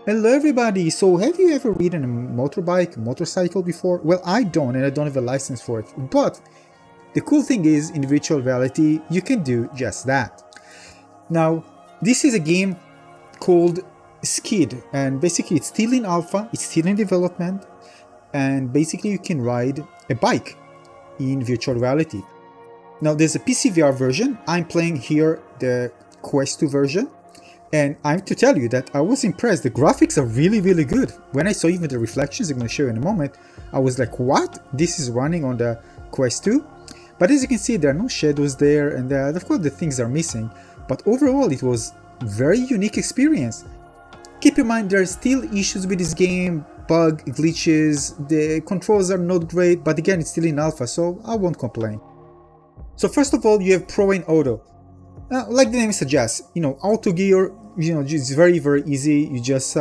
Hello everybody! So have you ever ridden a motorcycle before? Well, I don't, and I don't have a license for it. But the cool thing is, in virtual reality, you can do just that. Now, this is a game called Skid, and basically it's still in alpha, it's still in development, and basically you can ride a bike in virtual reality. Now, there's a PCVR version. I'm playing here the Quest 2 version. And I have to tell you that I was impressed. The graphics are really, really good. When I saw even the reflections I'm going to show you in a moment, I was like, what? This is running on the Quest 2? But as you can see, there are no shadows there, and of course the things are missing. But overall, it was a very unique experience. Keep in mind, there are still issues with this game, bug, glitches, the controls are not great, but again, it's still in alpha, so I won't complain. So first of all, you have Pro and Auto. Like the name suggests, auto gear, it's very, very easy. You just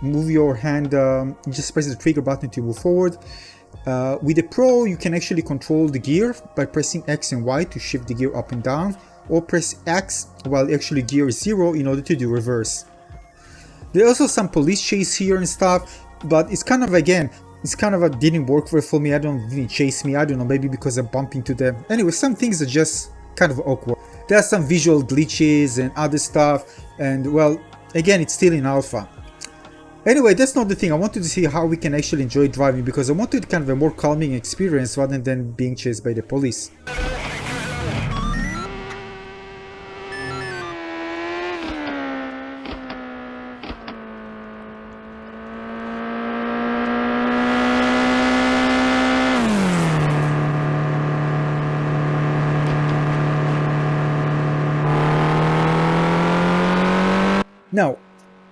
move your hand, you just press the trigger button to move forward. With the Pro, you can actually control the gear by pressing X and Y to shift the gear up and down, or press X while actually gear is 0 in order to do reverse. There are also some police chase here and stuff, but it's kind of, again, didn't work for me. I don't really chase me. I don't know, maybe because I bump into them. Anyway, some things are just kind of awkward. There are some visual glitches and other stuff, and well, again, it's still in alpha. Anyway, that's not the thing. I wanted to see how we can actually enjoy driving, because I wanted kind of a more calming experience rather than being chased by the police. Now,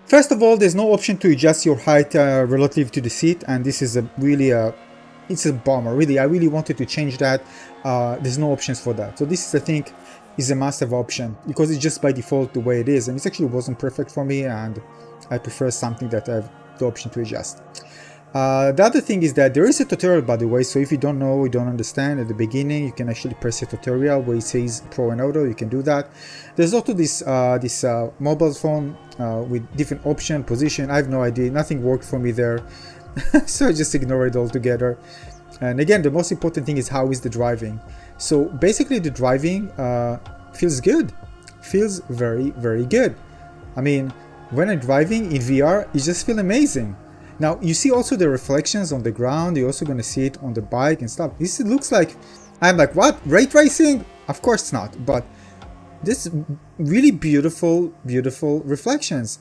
first of all, there's no option to adjust your height relative to the seat, and this is it's a bummer. Really, I really wanted to change that. There's no options for that. So this is, I think, is a must-have option, because it's just by default the way it is, and it actually wasn't perfect for me, and I prefer something that I have the option to adjust. The other thing is that there is a tutorial, by the way, so if you don't know, you don't understand at the beginning, you can actually press a tutorial where it says Pro and Auto. You can do that. There's also this mobile phone with different option, position. I have no idea. Nothing worked for me there, so I just ignore it altogether. And again, the most important thing is how is the driving. So basically, the driving feels good. Feels very, very good. I mean, when I'm driving in VR, it just feels amazing. Now, you see also the reflections on the ground. You're also going to see it on the bike and stuff. This looks like, I'm like, what? Ray tracing? Of course not. But this really beautiful, beautiful reflections.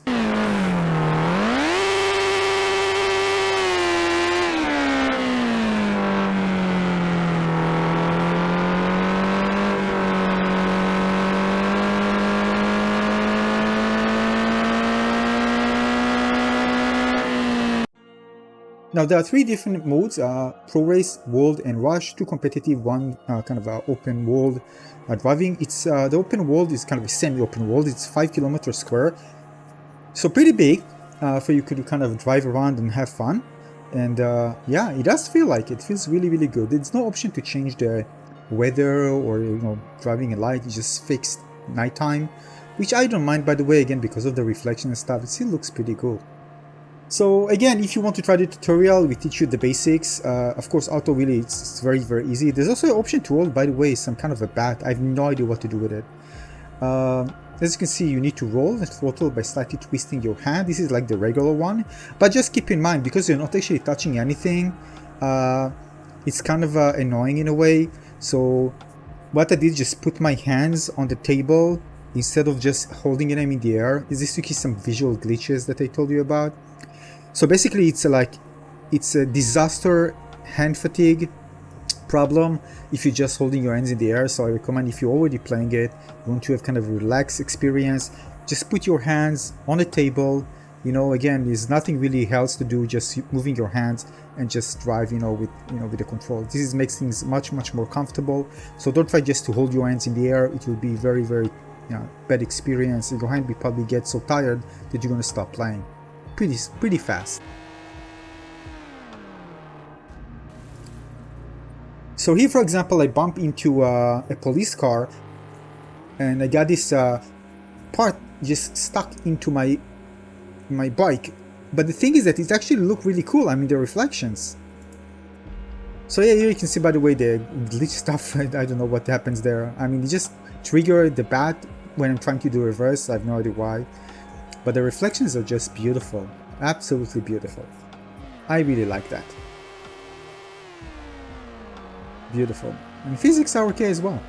Now, there are three different modes, Pro Race, World, and Rush, two competitive, one kind of open world driving. It's the open world is kind of a semi-open world. It's 5 kilometers square, so pretty big for you could kind of drive around and have fun. And yeah, it does feel like it feels really, really good. There's no option to change the weather or driving a light. It's just fixed nighttime, which I don't mind, by the way, again, because of the reflection and stuff. It still looks pretty cool. So again, if you want to try the tutorial, we teach you the basics. Of course, auto really, it's very, very easy. There's also an option to hold, by the way, some kind of a bat. I have no idea what to do with it. As you can see, you need to roll the throttle by slightly twisting your hand. This is like the regular one. But just keep in mind, because you're not actually touching anything, it's kind of annoying in a way. So what I did, just put my hands on the table instead of just holding them in the air. Is this to keep some visual glitches that I told you about? So basically, it's a disaster hand fatigue problem if you're just holding your hands in the air. So I recommend, if you're already playing it, you want to have kind of a relaxed experience, just put your hands on the table. Again, there's nothing really else to do, just moving your hands and just drive, with the control. This makes things much, much more comfortable. So don't try just to hold your hands in the air. It will be very, very bad experience. Your hand will probably get so tired that you're going to stop playing pretty fast. So here, for example, I bump into a police car, and I got this part just stuck into my bike, But the thing is that it actually look really cool. I mean, the reflections. So yeah, here you can see, by the way, the glitch stuff. I don't know what happens there. I mean, it just triggered the bat when I'm trying to do reverse. I have no idea why. But the reflections are just beautiful. Absolutely beautiful. I really like that. Beautiful. And physics are okay as well.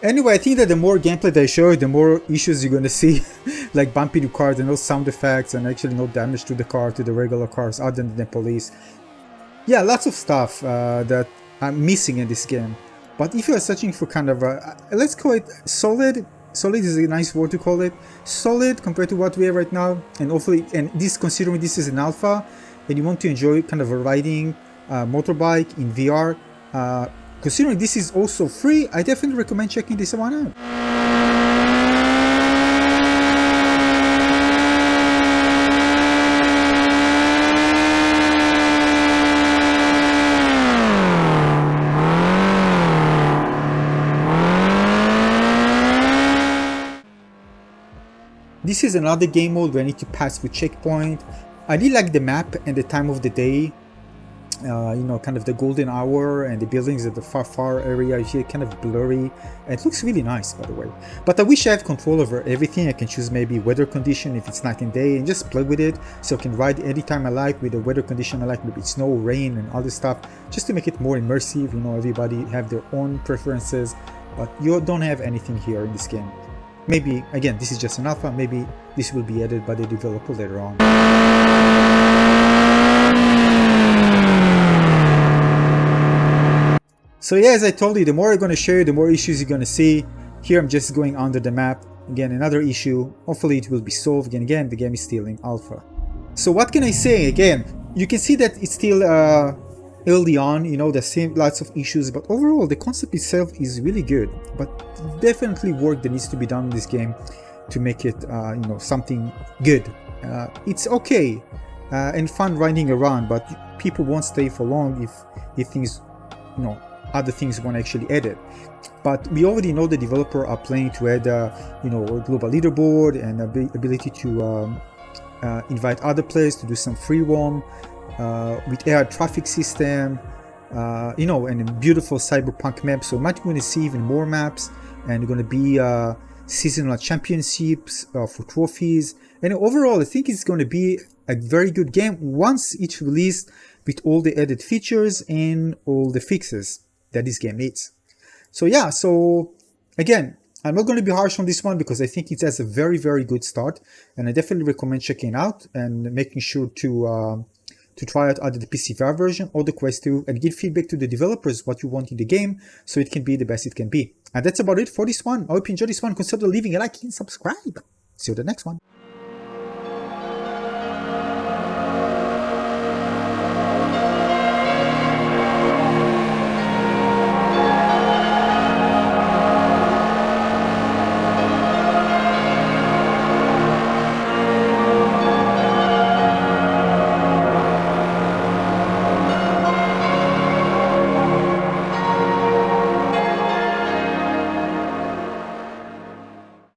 Anyway, I think that the more gameplay they show, the more issues you're gonna see, like bumping the cars and no sound effects and actually no damage to the car, to the regular cars other than the police. Yeah, lots of stuff that I'm missing in this game. But if you are searching for kind of a, let's call it solid is a nice word to call it, solid compared to what we have right now, and hopefully, and this considering this is an alpha, and you want to enjoy kind of a riding motorbike in VR, considering this is also free, I definitely recommend checking this one out. This is another game mode where I need to pass through checkpoint. I really like the map and the time of the day. You know, kind of the golden hour and the buildings at the far area here, kind of blurry. And it looks really nice, by the way. But I wish I had control over everything. I can choose maybe weather condition if it's night and day and just play with it. So I can ride anytime I like with the weather condition I like, maybe snow, rain and other stuff, just to make it more immersive. You know, everybody have their own preferences, but you don't have anything here in this game. Maybe, again, this is just an alpha, maybe this will be added by the developer later on. So yeah, as I told you, the more I'm going to show you, the more issues you're going to see. Here I'm just going under the map. Again, another issue. Hopefully it will be solved. And again, the game is still in alpha. So what can I say? Again, you can see that it's still early on, you know, there's same lots of issues, but overall the concept itself is really good. But definitely work that needs to be done in this game to make it, you know, something good. It's okay and fun riding around, but people won't stay for long if things, you know, other things want to actually add it. But we already know the developer are planning to add, you know, a global leaderboard and ability to invite other players to do some free roam with air traffic system, you know, and a beautiful cyberpunk map. So might going to see even more maps, and going to be seasonal championships for trophies. And overall, I think it's going to be a very good game once it's released with all the added features and all the fixes that this game needs. So yeah, so again, I'm not going to be harsh on this one because I think it has a very, very good start, and I definitely recommend checking it out and making sure to try out either the PCVR version or the Quest 2 and give feedback to the developers what you want in the game so it can be the best it can be. And that's about it for this one. I hope you enjoyed this one. Consider leaving a like and subscribe. See you in the next one.